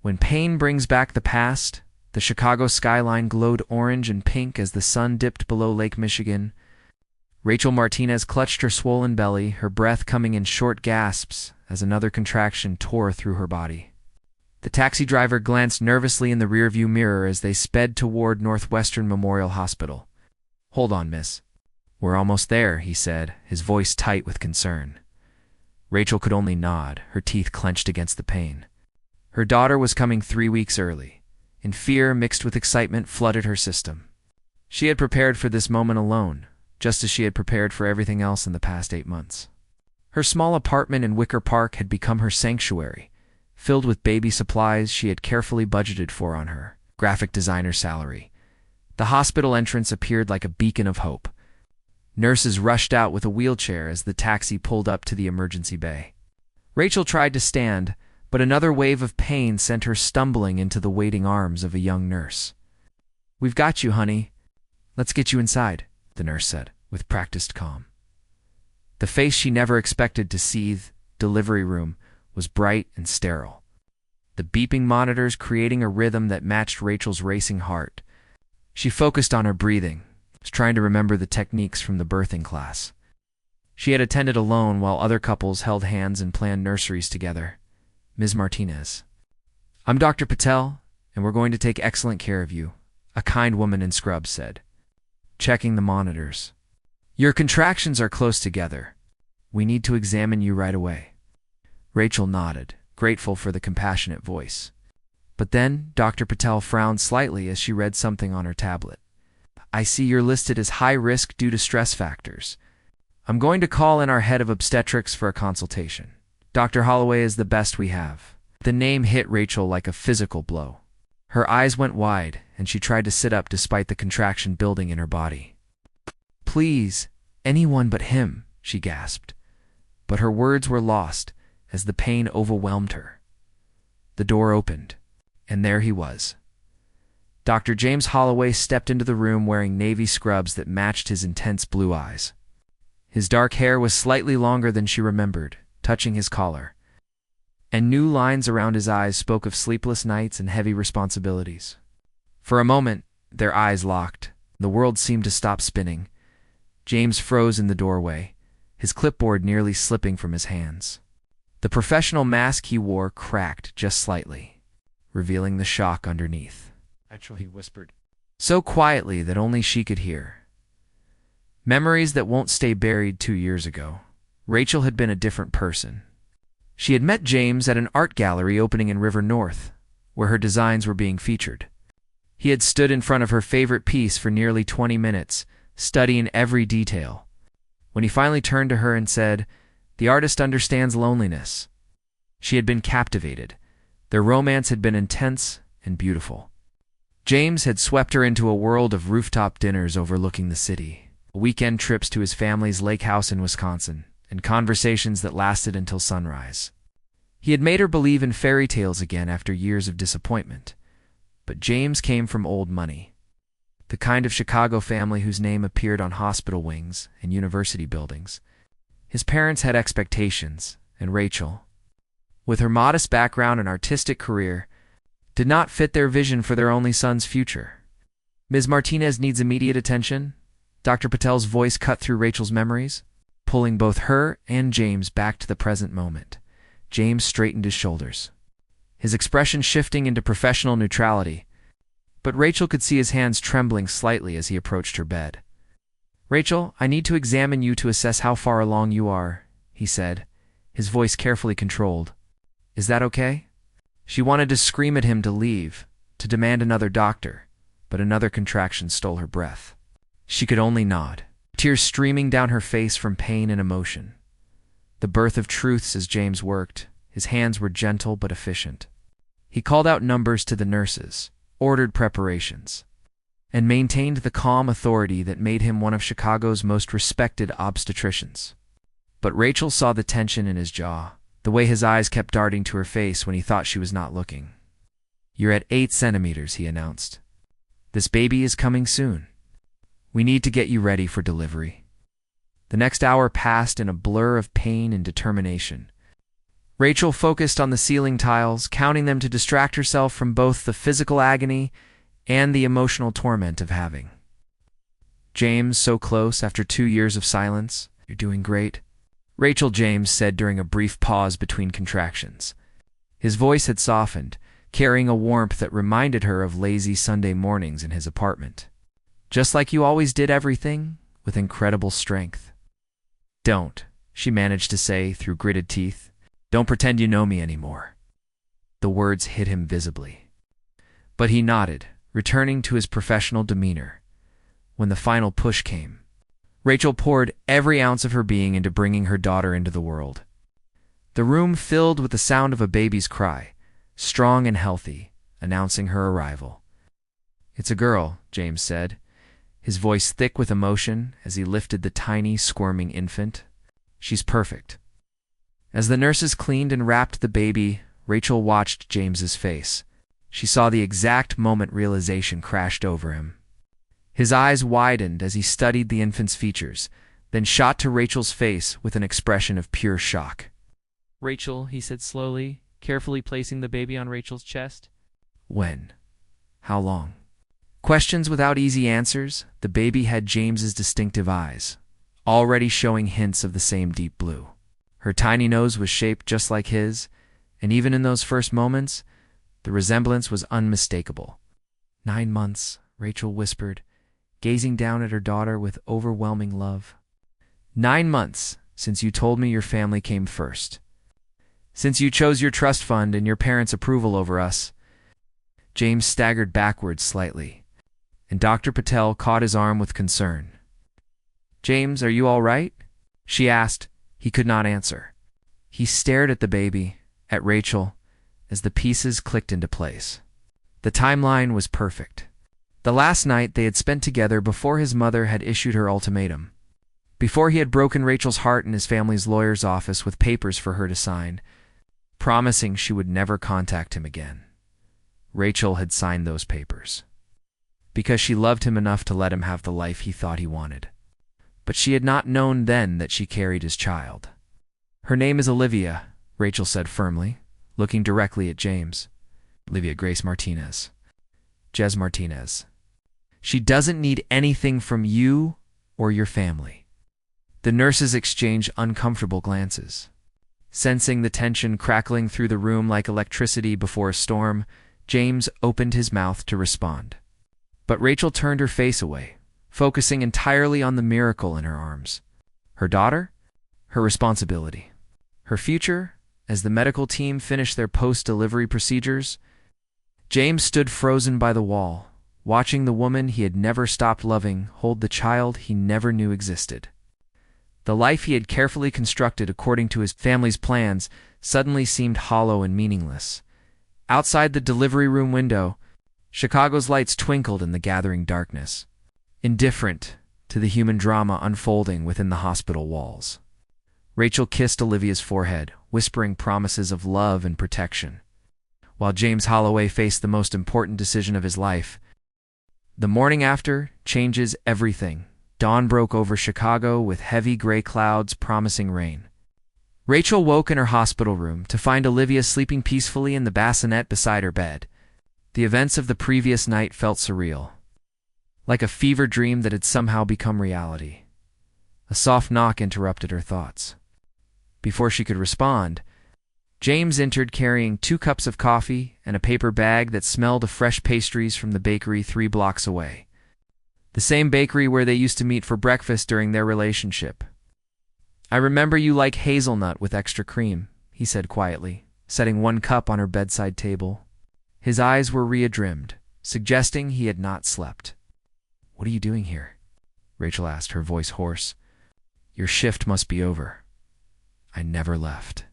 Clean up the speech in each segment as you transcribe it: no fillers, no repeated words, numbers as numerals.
When pain brings back the past, the Chicago skyline glowed orange and pink as the sun dipped below Lake Michigan. Rachel Martinez clutched her swollen belly, her breath coming in short gasps as another contraction tore through her body. The taxi driver glanced nervously in the rearview mirror as they sped toward Northwestern Memorial Hospital. "Hold on, miss. We're almost there," he said, his voice tight with concern. Rachel could only nod, her teeth clenched against the pain. Her daughter was coming 3 weeks early, and fear mixed with excitement flooded her system. She had prepared for this moment alone, just as she had prepared for everything else in the past 8 months. Her small apartment in Wicker Park had become her sanctuary, filled with baby supplies she had carefully budgeted for on her graphic designer salary. The hospital entrance appeared like a beacon of hope. Nurses rushed out with a wheelchair as the taxi pulled up to the emergency bay. Rachel tried to stand, but another wave of pain sent her stumbling into the waiting arms of a young nurse. "We've got you, honey. Let's get you inside," the nurse said, with practiced calm. The face she never expected to see, the delivery room, was bright and sterile. The beeping monitors creating a rhythm that matched Rachel's racing heart. She focused on her breathing, trying to remember the techniques from the birthing class. She had attended alone while other couples held hands and planned nurseries together. "Ms. Martinez, I'm Dr. Patel, and we're going to take excellent care of you," a kind woman in scrubs said, checking the monitors. "Your contractions are close together. We need to examine you right away." Rachel nodded, grateful for the compassionate voice. But then Dr. Patel frowned slightly as she read something on her tablet. "I see you're listed as high risk due to stress factors. I'm going to call in our head of obstetrics for a consultation. Dr. Holloway is the best we have." The name hit Rachel like a physical blow. Her eyes went wide, and she tried to sit up despite the contraction building in her body. "Please, anyone but him," she gasped. But her words were lost as the pain overwhelmed her. The door opened, and there he was. Dr. James Holloway stepped into the room wearing navy scrubs that matched his intense blue eyes. His dark hair was slightly longer than she remembered, touching his collar, and new lines around his eyes spoke of sleepless nights and heavy responsibilities. For a moment, their eyes locked. The world seemed to stop spinning. James froze in the doorway, his clipboard nearly slipping from his hands. The professional mask he wore cracked just slightly, revealing the shock underneath. "He whispered, so quietly that only she could hear. Memories that won't stay buried 2 years ago. Rachel had been a different person. She had met James at an art gallery opening in River North, where her designs were being featured. He had stood in front of her favorite piece for nearly 20 minutes, studying every detail. When he finally turned to her and said, "The artist understands loneliness," she had been captivated. Their romance had been intense and beautiful. James had swept her into a world of rooftop dinners overlooking the city, weekend trips to his family's lake house in Wisconsin, and conversations that lasted until sunrise. He had made her believe in fairy tales again after years of disappointment. But James came from old money, the kind of Chicago family whose name appeared on hospital wings and university buildings. His parents had expectations, and Rachel, with her modest background and artistic career, did not fit their vision for their only son's future. "Ms. Martinez needs immediate attention," Dr. Patel's voice cut through Rachel's memories, pulling both her and James back to the present moment. James straightened his shoulders, his expression shifting into professional neutrality, but Rachel could see his hands trembling slightly as he approached her bed. "Rachel, I need to examine you to assess how far along you are," he said, his voice carefully controlled. "Is that okay?" She wanted to scream at him to leave, to demand another doctor, but another contraction stole her breath. She could only nod, tears streaming down her face from pain and emotion. The birth of truths as James worked, his hands were gentle but efficient. He called out numbers to the nurses, ordered preparations, and maintained the calm authority that made him one of Chicago's most respected obstetricians. But Rachel saw the tension in his jaw, the way his eyes kept darting to her face when he thought she was not looking. "You're at 8 centimeters, he announced. "This baby is coming soon. We need to get you ready for delivery." The next hour passed in a blur of pain and determination. Rachel focused on the ceiling tiles, counting them to distract herself from both the physical agony and the emotional torment of having. James, so close after 2 years of silence. "You're doing great," Rachel James said during a brief pause between contractions. His voice had softened, carrying a warmth that reminded her of lazy Sunday mornings in his apartment. "Just like you always did everything, with incredible strength." "Don't," she managed to say through gritted teeth. "Don't pretend you know me anymore." The words hit him visibly. But he nodded, returning to his professional demeanor. When the final push came, Rachel poured every ounce of her being into bringing her daughter into the world. The room filled with the sound of a baby's cry, strong and healthy, announcing her arrival. "It's a girl," James said, his voice thick with emotion as he lifted the tiny, squirming infant. "She's perfect." As the nurses cleaned and wrapped the baby, Rachel watched James's face. She saw the exact moment realization crashed over him. His eyes widened as he studied the infant's features, then shot to Rachel's face with an expression of pure shock. "Rachel," he said slowly, carefully placing the baby on Rachel's chest. "When? How long?" Questions without easy answers. The baby had James's distinctive eyes, already showing hints of the same deep blue. Her tiny nose was shaped just like his, and even in those first moments, the resemblance was unmistakable. "9 months," Rachel whispered, gazing down at her daughter with overwhelming love. "9 months since you told me your family came first. Since you chose your trust fund and your parents' approval over us." James staggered backwards slightly, and Dr. Patel caught his arm with concern. "James, are you all right?" she asked. He could not answer. He stared at the baby, at Rachel, as the pieces clicked into place. The timeline was perfect. The last night they had spent together before his mother had issued her ultimatum. Before he had broken Rachel's heart in his family's lawyer's office with papers for her to sign, promising she would never contact him again. Rachel had signed those papers because she loved him enough to let him have the life he thought he wanted. But she had not known then that she carried his child. "Her name is Olivia," Rachel said firmly, looking directly at James. "Olivia Grace Martinez. Jez Martinez. She doesn't need anything from you or your family." The nurses exchanged uncomfortable glances. Sensing the tension crackling through the room like electricity before a storm, James opened his mouth to respond. But Rachel turned her face away, focusing entirely on the miracle in her arms. Her daughter, her responsibility, her future as the medical team finished their post-delivery procedures. James stood frozen by the wall, watching the woman he had never stopped loving hold the child he never knew existed. The life he had carefully constructed according to his family's plans suddenly seemed hollow and meaningless. Outside the delivery room window, Chicago's lights twinkled in the gathering darkness, indifferent to the human drama unfolding within the hospital walls. Rachel kissed Olivia's forehead, whispering promises of love and protection, while James Holloway faced the most important decision of his life. The morning after changes everything. Dawn broke over Chicago with heavy gray clouds promising rain. Rachel woke in her hospital room to find Olivia sleeping peacefully in the bassinet beside her bed. The events of the previous night felt surreal, like a fever dream that had somehow become reality. A soft knock interrupted her thoughts. Before she could respond, James entered carrying 2 cups of coffee and a paper bag that smelled of fresh pastries from the bakery 3 blocks away. The same bakery where they used to meet for breakfast during their relationship. "I remember you like hazelnut with extra cream," he said quietly, setting 1 cup on her bedside table. His eyes were readrimmed, suggesting he had not slept. "What are you doing here?" Rachel asked, her voice hoarse. "Your shift must be over." "I never left."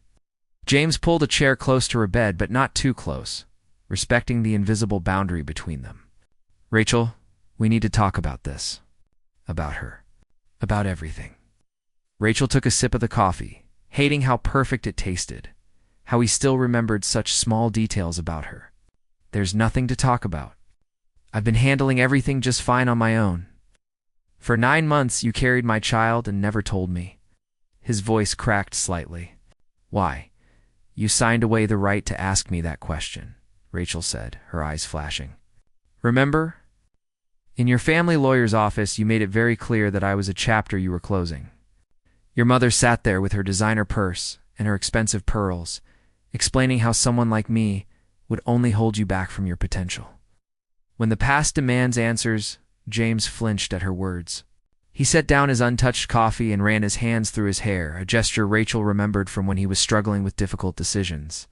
James pulled a chair close to her bed, but not too close, respecting the invisible boundary between them. "Rachel, we need to talk about this. About her. About everything." Rachel took a sip of the coffee, hating how perfect it tasted, how he still remembered such small details about her. "There's nothing to talk about. I've been handling everything just fine on my own. For 9 months you carried my child and never told me." His voice cracked slightly. "Why? You signed away the right to ask me that question, Rachel said, her eyes flashing. Remember? In your family lawyer's office, you made it very clear that I was a chapter you were closing. Your mother sat there with her designer purse and her expensive pearls, explaining how someone like me would only hold you back from your potential. When the past demands answers, James flinched at her words. He set down his untouched coffee and ran his hands through his hair, a gesture Rachel remembered from when he was struggling with difficult decisions.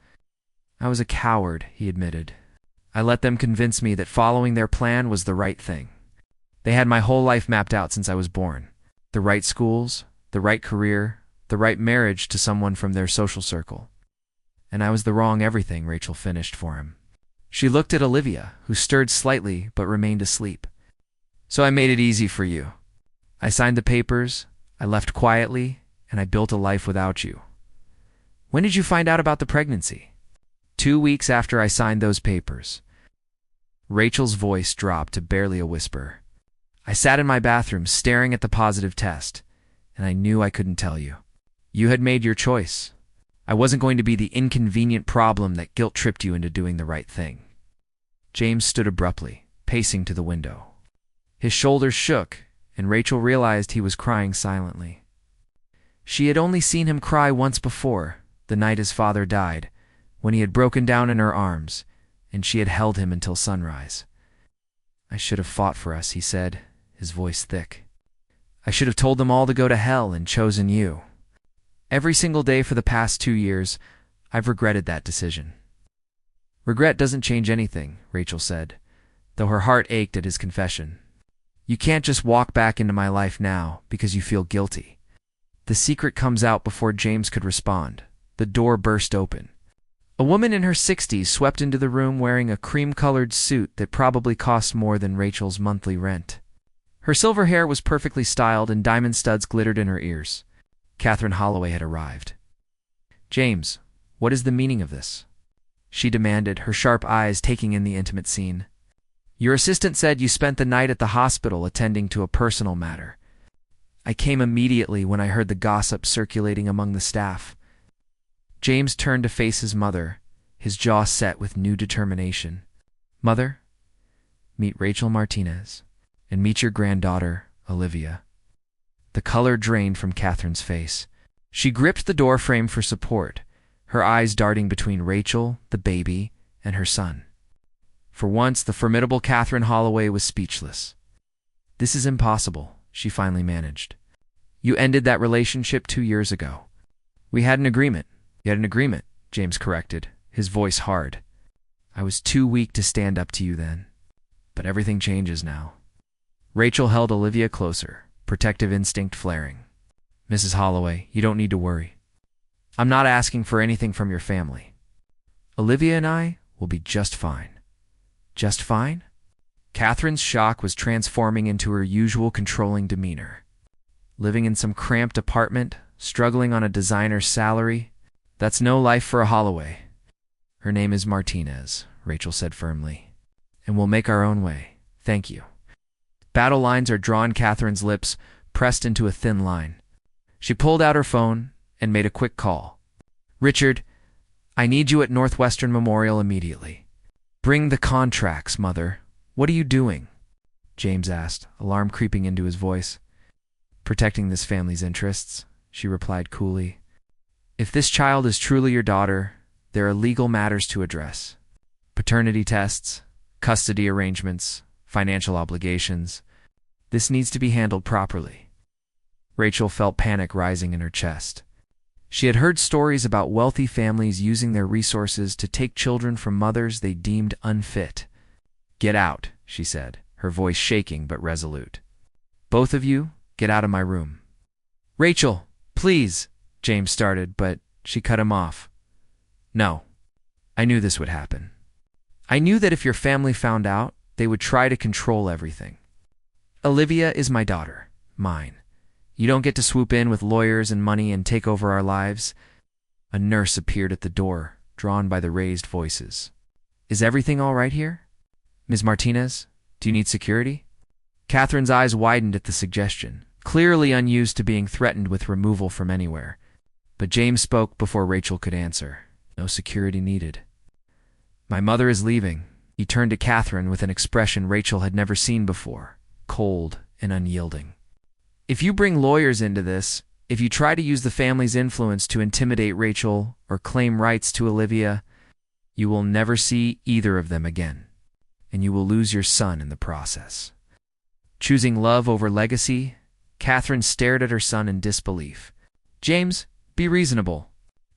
I was a coward, he admitted. I let them convince me that following their plan was the right thing. They had my whole life mapped out since I was born. The right schools, the right career, the right marriage to someone from their social circle. And I was the wrong everything, Rachel finished for him. She looked at Olivia, who stirred slightly but remained asleep. So I made it easy for you. I signed the papers, I left quietly, and I built a life without you. When did you find out about the pregnancy? 2 weeks after I signed those papers. Rachel's voice dropped to barely a whisper. I sat in my bathroom staring at the positive test, and I knew I couldn't tell you. You had made your choice. I wasn't going to be the inconvenient problem that guilt-tripped you into doing the right thing. James stood abruptly, pacing to the window. His shoulders shook, and Rachel realized he was crying silently. She had only seen him cry once before, the night his father died, when he had broken down in her arms, and she had held him until sunrise. I should have fought for us, he said, his voice thick. I should have told them all to go to hell and chosen you. Every single day for the past 2 years, I've regretted that decision. Regret doesn't change anything, Rachel said, though her heart ached at his confession. You can't just walk back into my life now because you feel guilty. The secret comes out before James could respond. The door burst open. A woman in her 60s swept into the room wearing a cream-colored suit that probably cost more than Rachel's monthly rent. Her silver hair was perfectly styled and diamond studs glittered in her ears. Catherine Holloway had arrived. James, what is the meaning of this? She demanded, her sharp eyes taking in the intimate scene. Your assistant said you spent the night at the hospital attending to a personal matter. I came immediately when I heard the gossip circulating among the staff. James turned to face his mother, his jaw set with new determination. Mother, meet Rachel Martinez, and meet your granddaughter, Olivia. The color drained from Catherine's face. She gripped the door frame for support, her eyes darting between Rachel, the baby, and her son. For once, the formidable Catherine Holloway was speechless. This is impossible, she finally managed. You ended that relationship 2 years ago. We had an agreement. You had an agreement, James corrected, his voice hard. I was too weak to stand up to you then. But everything changes now. Rachel held Olivia closer, protective instinct flaring. Mrs. Holloway, you don't need to worry. I'm not asking for anything from your family. Olivia and I will be just fine. Just fine? Catherine's shock was transforming into her usual controlling demeanor. Living in some cramped apartment, struggling on a designer's salary, that's no life for a Holloway. Her name is Martinez, Rachel said firmly. And we'll make our own way. Thank you. Battle lines are drawn, Catherine's lips pressed into a thin line. She pulled out her phone and made a quick call. Richard, I need you at Northwestern Memorial immediately. Bring the contracts, Mother. What are you doing? James asked, alarm creeping into his voice. Protecting this family's interests, she replied coolly. If this child is truly your daughter, there are legal matters to address. Paternity tests, custody arrangements, financial obligations. This needs to be handled properly. Rachel felt panic rising in her chest. She had heard stories about wealthy families using their resources to take children from mothers they deemed unfit. Get out, she said, her voice shaking but resolute. Both of you, get out of my room. Rachel, please, James started, but she cut him off. No, I knew this would happen. I knew that if your family found out, they would try to control everything. Olivia is my daughter, mine. You don't get to swoop in with lawyers and money and take over our lives. A nurse appeared at the door, drawn by the raised voices. Is everything all right here? Ms. Martinez, do you need security? Catherine's eyes widened at the suggestion, clearly unused to being threatened with removal from anywhere. But James spoke before Rachel could answer. No security needed. My mother is leaving. He turned to Catherine with an expression Rachel had never seen before, cold and unyielding. If you bring lawyers into this, if you try to use the family's influence to intimidate Rachel or claim rights to Olivia, you will never see either of them again, and you will lose your son in the process. Choosing love over legacy, Catherine stared at her son in disbelief. James, be reasonable.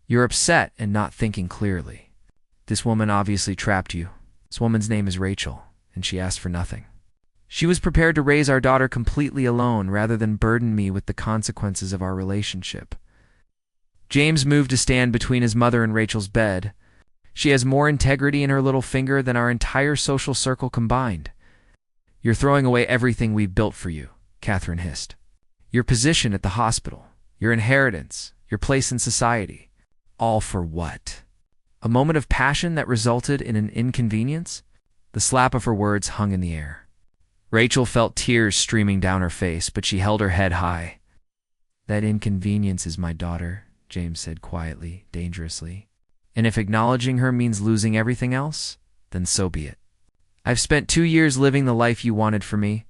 You're upset and not thinking clearly. This woman obviously trapped you. This woman's name is Rachel, and she asked for nothing. She was prepared to raise our daughter completely alone rather than burden me with the consequences of our relationship. James moved to stand between his mother and Rachel's bed. She has more integrity in her little finger than our entire social circle combined. You're throwing away everything we've built for you, Catherine hissed. Your position at the hospital, your inheritance, your place in society. All for what? A moment of passion that resulted in an inconvenience? The slap of her words hung in the air. Rachel felt tears streaming down her face, but she held her head high. That inconvenience is my daughter, James said quietly, dangerously. And if acknowledging her means losing everything else, then so be it. I've spent 2 years living the life you wanted for me,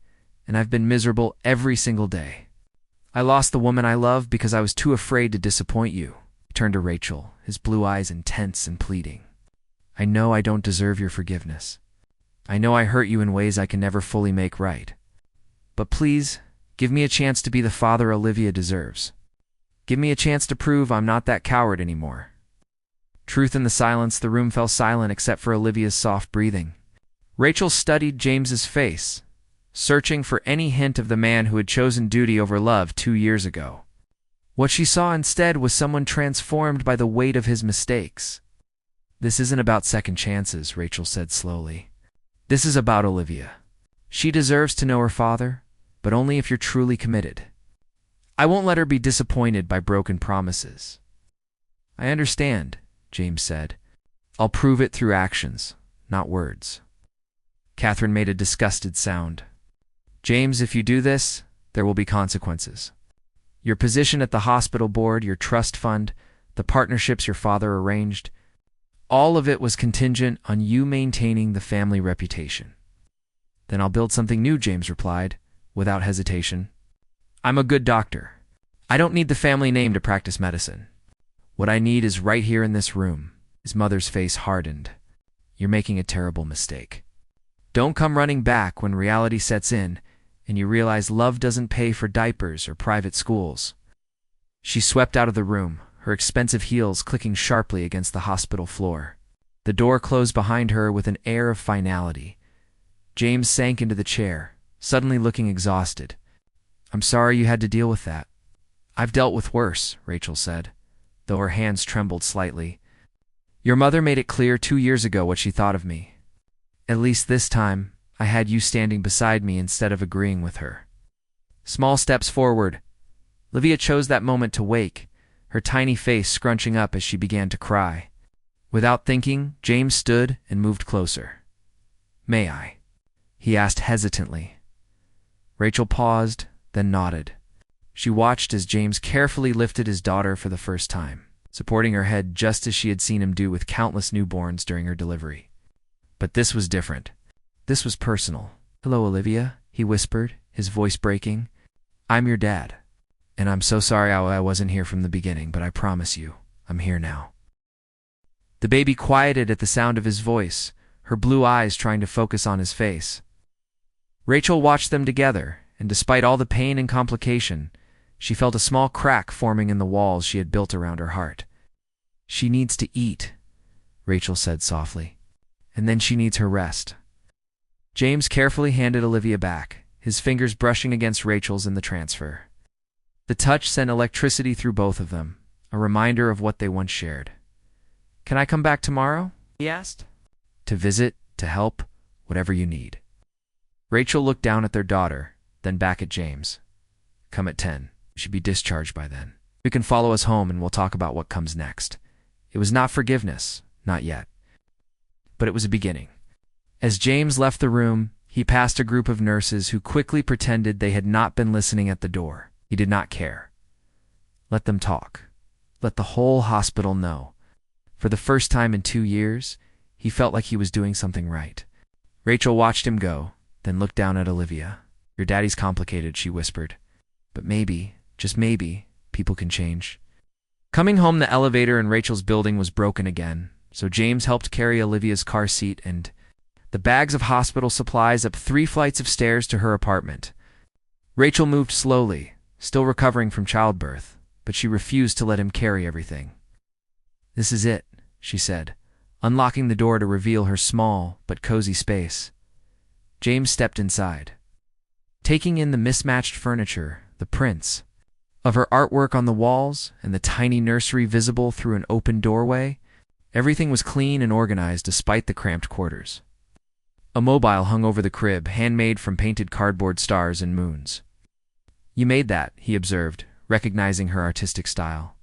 and I've been miserable every single day. I lost the woman I love because I was too afraid to disappoint you. He turned to Rachel, his blue eyes intense and pleading. I know I don't deserve your forgiveness. I know I hurt you in ways I can never fully make right. But please, give me a chance to be the father Olivia deserves. Give me a chance to prove I'm not that coward anymore. Truth in the silence, the room fell silent except for Olivia's soft breathing. Rachel studied James's face, searching for any hint of the man who had chosen duty over love 2 years ago. What she saw instead was someone transformed by the weight of his mistakes. This isn't about second chances, Rachel said slowly. This is about Olivia. She deserves to know her father, but only if you're truly committed. I won't let her be disappointed by broken promises. I understand, James said. I'll prove it through actions, not words. Catherine made a disgusted sound. James, if you do this, there will be consequences. Your position at the hospital board, your trust fund, the partnerships your father arranged, all of it was contingent on you maintaining the family reputation. Then I'll build something new, James replied, without hesitation. I'm a good doctor. I don't need the family name to practice medicine. What I need is right here in this room. His mother's face hardened. You're making a terrible mistake. Don't come running back when reality sets in and you realize love doesn't pay for diapers or private schools. She swept out of the room, her expensive heels clicking sharply against the hospital floor. The door closed behind her with an air of finality. James sank into the chair, suddenly looking exhausted. I'm sorry you had to deal with that. I've dealt with worse, Rachel said, though her hands trembled slightly. Your mother made it clear 2 years ago what she thought of me. At least this time, I had you standing beside me instead of agreeing with her. Small steps forward. Olivia chose that moment to wake, her tiny face scrunching up as she began to cry. Without thinking, James stood and moved closer. May I? He asked hesitantly. Rachel paused, then nodded. She watched as James carefully lifted his daughter for the first time, supporting her head just as she had seen him do with countless newborns during her delivery. But this was different. This was personal. Hello, Olivia, he whispered, his voice breaking. I'm your dad. And I'm so sorry I wasn't here from the beginning, but I promise you, I'm here now. The baby quieted at the sound of his voice, her blue eyes trying to focus on his face. Rachel watched them together, and despite all the pain and complication, she felt a small crack forming in the walls she had built around her heart. She needs to eat, Rachel said softly, and then she needs her rest. James carefully handed Olivia back, his fingers brushing against Rachel's in the transfer. The touch sent electricity through both of them, a reminder of what they once shared. Can I come back tomorrow? He asked. To visit, to help, whatever you need. Rachel looked down at their daughter, then back at James. Come at 10. You should be discharged by then. You can follow us home and we'll talk about what comes next. It was not forgiveness, not yet. But it was a beginning. As James left the room, he passed a group of nurses who quickly pretended they had not been listening at the door. He did not care. Let them talk. Let the whole hospital know. For the first time in 2 years, he felt like he was doing something right. Rachel watched him go, then looked down at Olivia. "Your daddy's complicated," she whispered. "But maybe, just maybe, people can change." Coming home, the elevator in Rachel's building was broken again, so James helped carry Olivia's car seat and the bags of hospital supplies up 3 flights of stairs to her apartment. Rachel moved slowly, still recovering from childbirth, but she refused to let him carry everything. "This is it," she said, unlocking the door to reveal her small but cozy space. James stepped inside. Taking in the mismatched furniture, the prints of her artwork on the walls, and the tiny nursery visible through an open doorway, everything was clean and organized despite the cramped quarters. A mobile hung over the crib, handmade from painted cardboard stars and moons. "You made that," he observed, recognizing her artistic style.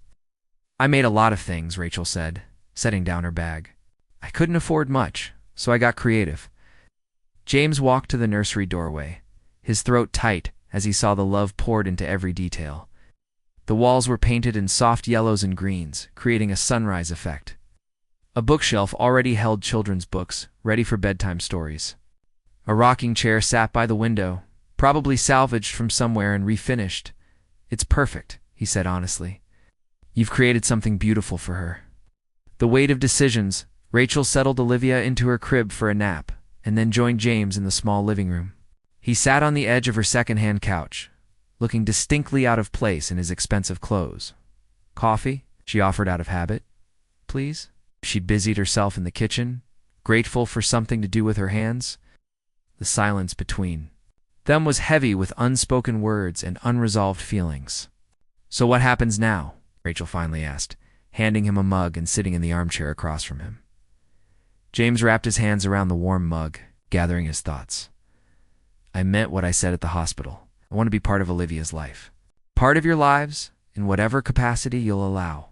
"I made a lot of things," Rachel said, setting down her bag. "I couldn't afford much, so I got creative." James walked to the nursery doorway, his throat tight as he saw the love poured into every detail. The walls were painted in soft yellows and greens, creating a sunrise effect. A bookshelf already held children's books, ready for bedtime stories. A rocking chair sat by the window, probably salvaged from somewhere and refinished. "It's perfect," he said honestly. "You've created something beautiful for her." The weight of decisions, Rachel settled Olivia into her crib for a nap, and then joined James in the small living room. He sat on the edge of her second-hand couch, looking distinctly out of place in his expensive clothes. "Coffee?" she offered out of habit. "Please?" She busied herself in the kitchen, grateful for something to do with her hands. The silence between them was heavy with unspoken words and unresolved feelings. "So what happens now?" Rachel finally asked, handing him a mug and sitting in the armchair across from him. James wrapped his hands around the warm mug, gathering his thoughts. "I meant what I said at the hospital. I want to be part of Olivia's life. Part of your lives, in whatever capacity you'll allow.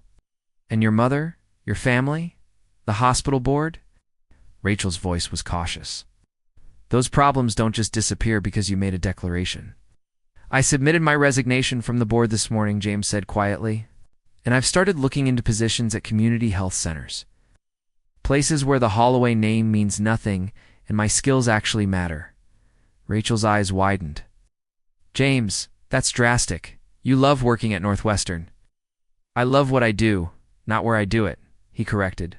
And your mother, your family, the hospital board?" Rachel's voice was cautious. "Those problems don't just disappear because you made a declaration." "I submitted my resignation from the board this morning," James said quietly, "and I've started looking into positions at community health centers. Places where the Holloway name means nothing and my skills actually matter." Rachel's eyes widened. "James, that's drastic. You love working at Northwestern." "I love what I do, not where I do it," he corrected.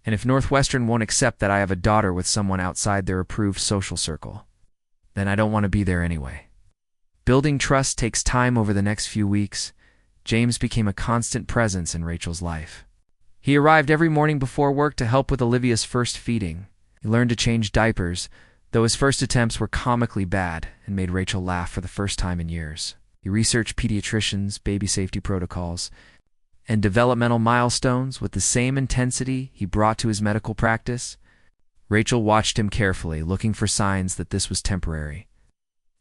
"And if Northwestern won't accept that I have a daughter with someone outside their approved social circle, then I don't want to be there anyway." Building trust takes time. Over the next few weeks, James became a constant presence in Rachel's life. He arrived every morning before work to help with Olivia's first feeding. He learned to change diapers, though his first attempts were comically bad and made Rachel laugh for the first time in years. He researched pediatricians, baby safety protocols, and developmental milestones with the same intensity he brought to his medical practice. Rachel watched him carefully, looking for signs that this was temporary,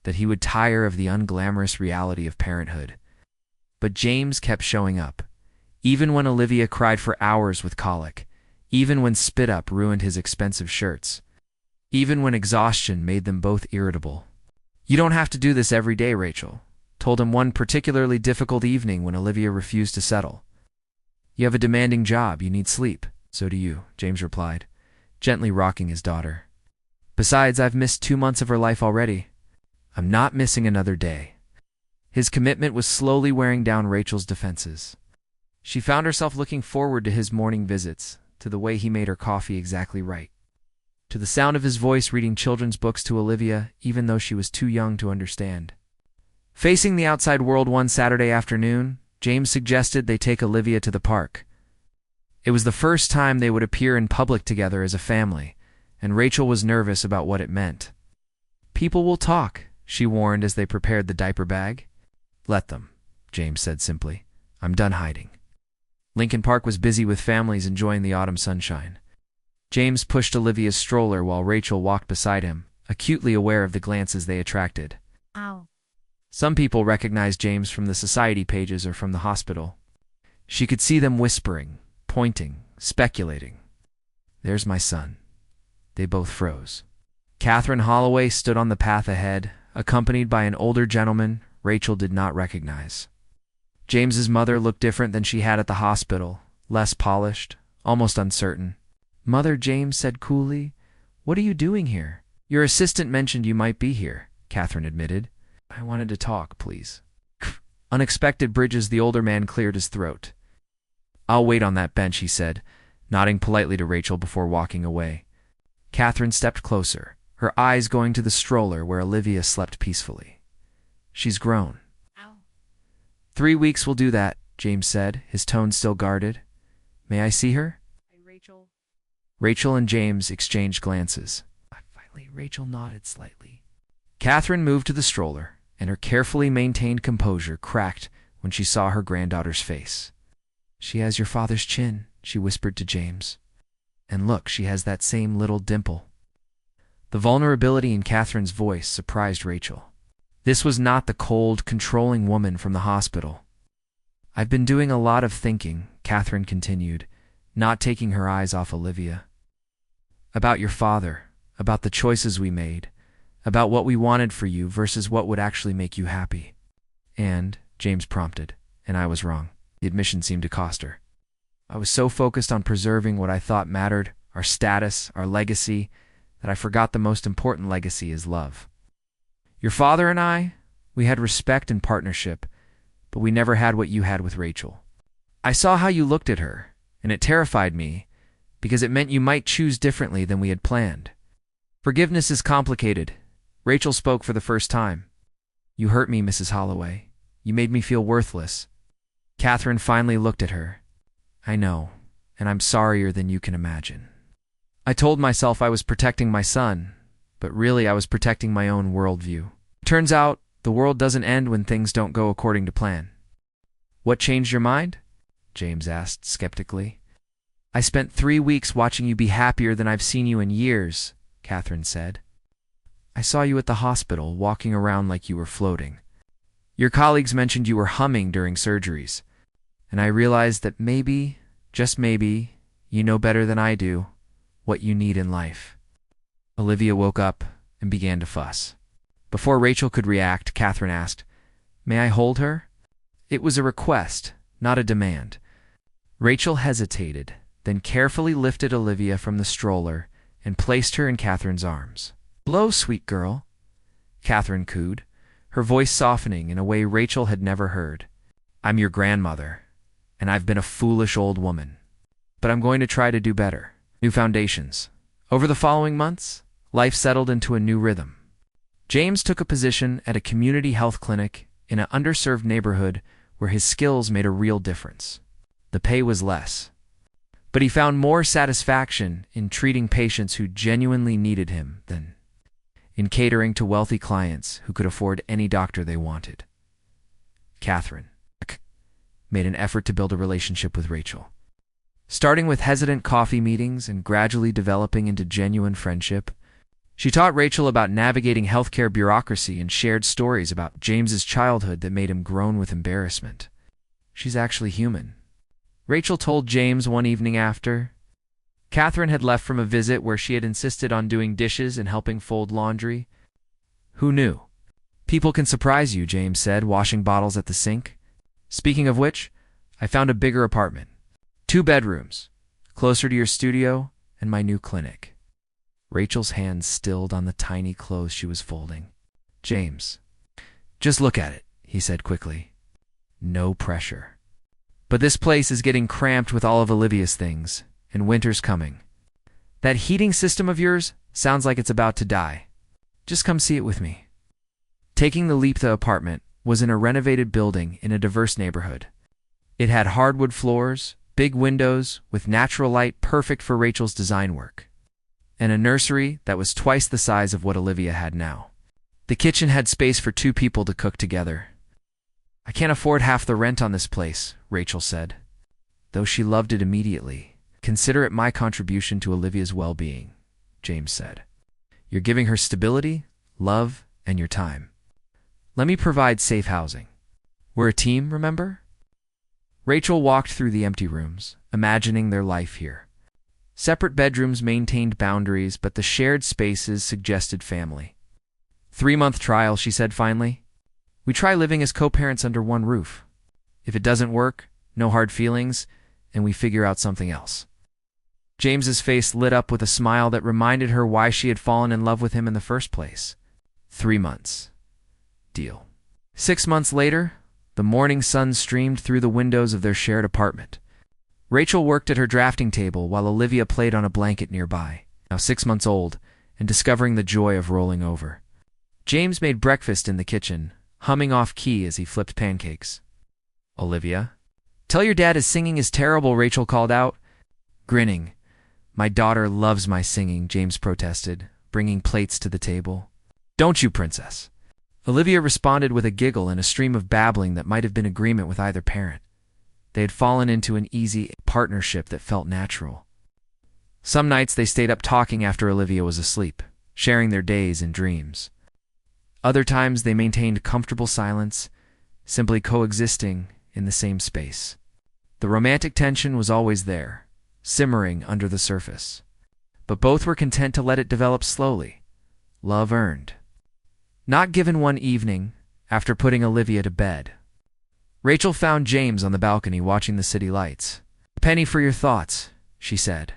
that he would tire of the unglamorous reality of parenthood. But James kept showing up, even when Olivia cried for hours with colic, even when spit-up ruined his expensive shirts, even when exhaustion made them both irritable. "You don't have to do this every day," Rachel told him one particularly difficult evening when Olivia refused to settle. "You have a demanding job, you need sleep." "So do you," James replied, gently rocking his daughter. "Besides, I've missed 2 months of her life already. I'm not missing another day." His commitment was slowly wearing down Rachel's defenses. She found herself looking forward to his morning visits, to the way he made her coffee exactly right, to the sound of his voice reading children's books to Olivia, even though she was too young to understand. Facing the outside world one Saturday afternoon, James suggested they take Olivia to the park. It was the first time they would appear in public together as a family, and Rachel was nervous about what it meant. "People will talk," she warned as they prepared the diaper bag. "Let them," James said simply. "I'm done hiding." Lincoln Park was busy with families enjoying the autumn sunshine. James pushed Olivia's stroller while Rachel walked beside him, acutely aware of the glances they attracted. Ow. Some people recognized James from the society pages or from the hospital. She could see them whispering, pointing, speculating. "There's my son." They both froze. Catherine Holloway stood on the path ahead, accompanied by an older gentleman Rachel did not recognize. James's mother looked different than she had at the hospital, less polished, almost uncertain. "Mother," James said coolly, "what are you doing here?" "Your assistant mentioned you might be here," Catherine admitted. "I wanted to talk, please." Unexpected bridges, the older man cleared his throat. "I'll wait on that bench," he said, nodding politely to Rachel before walking away. Catherine stepped closer, her eyes going to the stroller where Olivia slept peacefully. "She's grown." Ow. 3 weeks will do that, James said, his tone still guarded. "May I see her?" Rachel. Rachel and James exchanged glances. Finally, Rachel nodded slightly. Catherine moved to the stroller, and her carefully maintained composure cracked when she saw her granddaughter's face. "She has your father's chin," she whispered to James. "And look, she has that same little dimple." The vulnerability in Catherine's voice surprised Rachel. This was not the cold, controlling woman from the hospital. "I've been doing a lot of thinking," Catherine continued, not taking her eyes off Olivia. "About your father, about the choices we made, about what we wanted for you versus what would actually make you happy." "And," James prompted, "and I was wrong." The admission seemed to cost her. "I was so focused on preserving what I thought mattered, our status, our legacy, that I forgot the most important legacy is love. Your father and I, we had respect and partnership, but we never had what you had with Rachel. I saw how you looked at her, and it terrified me, because it meant you might choose differently than we had planned. Forgiveness is complicated." Rachel spoke for the first time. "You hurt me, Mrs. Holloway. You made me feel worthless." Catherine finally looked at her. "I know, and I'm sorrier than you can imagine. I told myself I was protecting my son, but really I was protecting my own worldview. Turns out, the world doesn't end when things don't go according to plan." "What changed your mind?" James asked skeptically. "I spent 3 weeks watching you be happier than I've seen you in years," Catherine said. "I saw you at the hospital, walking around like you were floating. Your colleagues mentioned you were humming during surgeries, and I realized that maybe, just maybe, you know better than I do what you need in life." Olivia woke up and began to fuss. Before Rachel could react, Catherine asked, "May I hold her?" It was a request, not a demand. Rachel hesitated, then carefully lifted Olivia from the stroller and placed her in Catherine's arms. "Hello, sweet girl," Catherine cooed, her voice softening in a way Rachel had never heard. "I'm your grandmother, and I've been a foolish old woman. But I'm going to try to do better. New foundations." Over the following months, life settled into a new rhythm. James took a position at a community health clinic in an underserved neighborhood where his skills made a real difference. The pay was less, but he found more satisfaction in treating patients who genuinely needed him than in catering to wealthy clients who could afford any doctor they wanted. Catherine made an effort to build a relationship with Rachel, starting with hesitant coffee meetings and gradually developing into genuine friendship. She taught Rachel about navigating healthcare bureaucracy and shared stories about James's childhood that made him groan with embarrassment. "She's actually human," Rachel told James one evening after. Catherine had left from a visit where she had insisted on doing dishes and helping fold laundry. "Who knew?" "People can surprise you," James said, washing bottles at the sink. "Speaking of which, I found a bigger apartment. 2 bedrooms, closer to your studio and my new clinic." Rachel's hands stilled on the tiny clothes she was folding. "James, just look at it," he said quickly. "No pressure. But this place is getting cramped with all of Olivia's things, and winter's coming. That heating system of yours sounds like it's about to die. Just come see it with me." Taking the leap, the apartment was in a renovated building in a diverse neighborhood. It had hardwood floors, big windows with natural light perfect for Rachel's design work, and a nursery that was twice the size of what Olivia had now. The kitchen had space for 2 people to cook together. "I can't afford half the rent on this place," Rachel said, though she loved it immediately. "Consider it my contribution to Olivia's well-being," James said. "You're giving her stability, love, and your time. Let me provide safe housing. We're a team, remember?" Rachel walked through the empty rooms, imagining their life here. Separate bedrooms maintained boundaries, but the shared spaces suggested family. 3-month trial, she said finally. "We try living as co-parents under one roof. If it doesn't work, no hard feelings, and we figure out something else." James's face lit up with a smile that reminded her why she had fallen in love with him in the first place. 3 months. Deal. 6 months later, the morning sun streamed through the windows of their shared apartment. Rachel worked at her drafting table while Olivia played on a blanket nearby, now 6 months old, and discovering the joy of rolling over. James made breakfast in the kitchen, humming off key as he flipped pancakes. "Olivia? Tell your dad his singing is terrible," Rachel called out. Grinning. "My daughter loves my singing," James protested, bringing plates to the table. "Don't you, princess?" Olivia responded with a giggle and a stream of babbling that might have been agreement with either parent. They had fallen into an easy partnership that felt natural. Some nights they stayed up talking after Olivia was asleep, sharing their days and dreams. Other times they maintained comfortable silence, simply coexisting in the same space. The romantic tension was always there, simmering under the surface. But both were content to let it develop slowly. Love earned. Not given one evening, after putting Olivia to bed, Rachel found James on the balcony watching the city lights. "A penny for your thoughts," she said.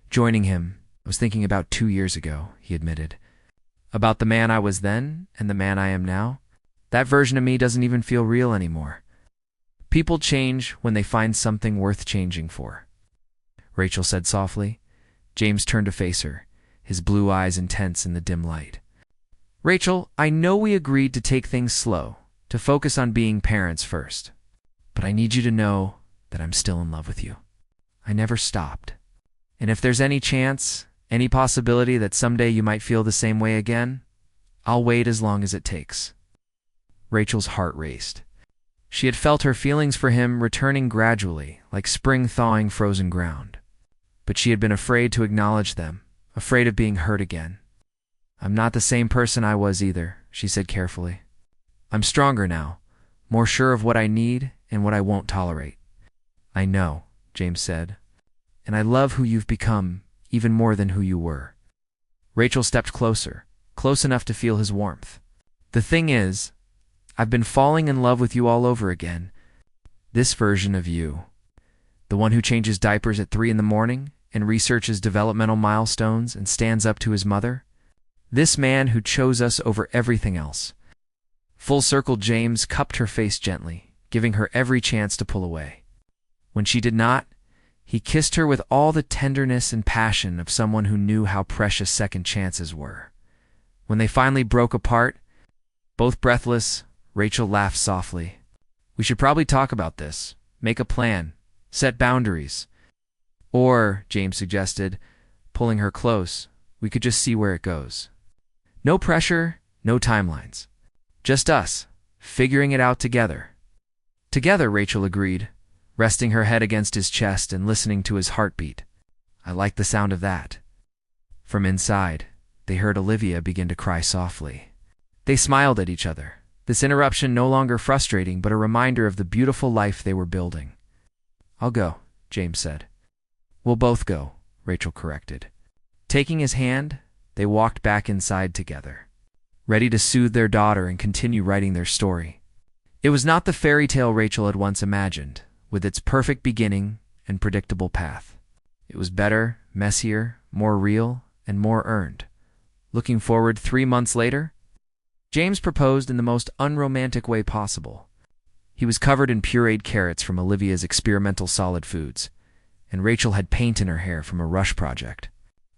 Joining him, "I was thinking about 2 years ago," he admitted. "About the man I was then and the man I am now. That version of me doesn't even feel real anymore. People change when they find something worth changing for," Rachel said softly. James turned to face her, his blue eyes intense in the dim light. "Rachel, I know we agreed to take things slow, to focus on being parents first. But I need you to know that I'm still in love with you. I never stopped. And if there's any chance, any possibility that someday you might feel the same way again, I'll wait as long as it takes." Rachel's heart raced. She had felt her feelings for him returning gradually, like spring thawing frozen ground. But she had been afraid to acknowledge them, afraid of being hurt again. "I'm not the same person I was either," she said carefully. "I'm stronger now, more sure of what I need and what I won't tolerate." "I know," James said. "And I love who you've become, even more than who you were." Rachel stepped closer, close enough to feel his warmth. "The thing is, I've been falling in love with you all over again. This version of you. The one who changes diapers at 3 in the morning and researches developmental milestones and stands up to his mother. This man who chose us over everything else." Full circle, James cupped her face gently, giving her every chance to pull away. When she did not, he kissed her with all the tenderness and passion of someone who knew how precious second chances were. When they finally broke apart, both breathless, Rachel laughed softly. "We should probably talk about this, make a plan, set boundaries. Or," James suggested, pulling her close, "we could just see where it goes. No pressure, no timelines. Just us, figuring it out together." "Together," Rachel agreed, resting her head against his chest and listening to his heartbeat. "I like the sound of that." From inside, they heard Olivia begin to cry softly. They smiled at each other, this interruption no longer frustrating but a reminder of the beautiful life they were building. "I'll go," James said. "We'll both go," Rachel corrected. Taking his hand, they walked back inside together, ready to soothe their daughter and continue writing their story. It was not the fairy tale Rachel had once imagined, with its perfect beginning and predictable path. It was better, messier, more real, and more earned. Looking forward 3 months later, James proposed in the most unromantic way possible. He was covered in pureed carrots from Olivia's experimental solid foods, and Rachel had paint in her hair from a rush project.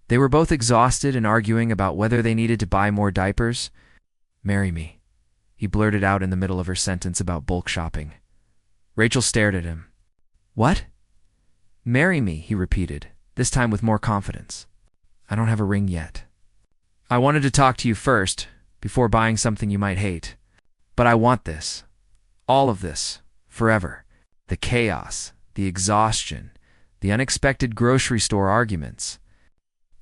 They were both exhausted and arguing about whether they needed to buy more diapers. "Marry me," he blurted out in the middle of her sentence about bulk shopping. Rachel stared at him. "What?" "Marry me," he repeated, this time with more confidence. "I don't have a ring yet. I wanted to talk to you first, before buying something you might hate. But I want this. All of this. Forever. The chaos, the exhaustion, the unexpected grocery store arguments.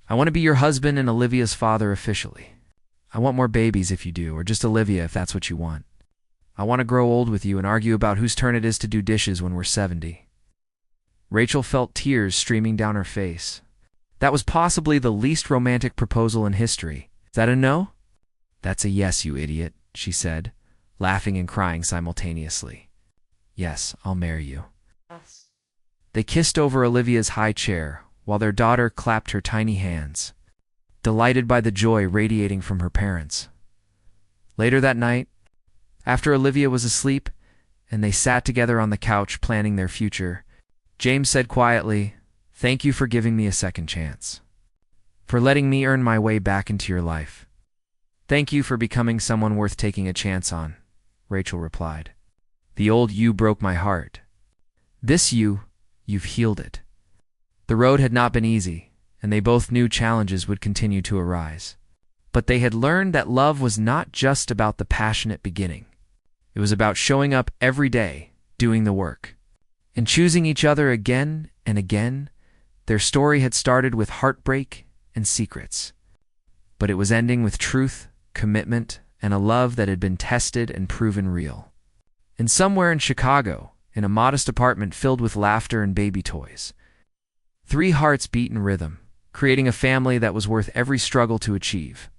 I want to be your husband and Olivia's father officially. I want more babies if you do, or just Olivia if that's what you want. I want to grow old with you and argue about whose turn it is to do dishes when we're 70. Rachel felt tears streaming down her face. That was possibly the least romantic proposal in history. "Is that a no?" "That's a yes, you idiot," she said, laughing and crying simultaneously. "Yes, I'll marry you." Yes. They kissed over Olivia's high chair, while their daughter clapped her tiny hands, delighted by the joy radiating from her parents. Later that night, after Olivia was asleep and they sat together on the couch planning their future, James said quietly, "Thank you for giving me a second chance. For letting me earn my way back into your life. Thank you for becoming someone worth taking a chance on," Rachel replied. "The old you broke my heart. This you've healed it." The road had not been easy, and they both knew challenges would continue to arise. But they had learned that love was not just about the passionate beginning. It was about showing up every day, doing the work, and choosing each other again and again. Their story had started with heartbreak and secrets, but it was ending with truth, commitment, and a love that had been tested and proven real. And somewhere in Chicago, in a modest apartment filled with laughter and baby toys, 3 hearts beat in rhythm, creating a family that was worth every struggle to achieve.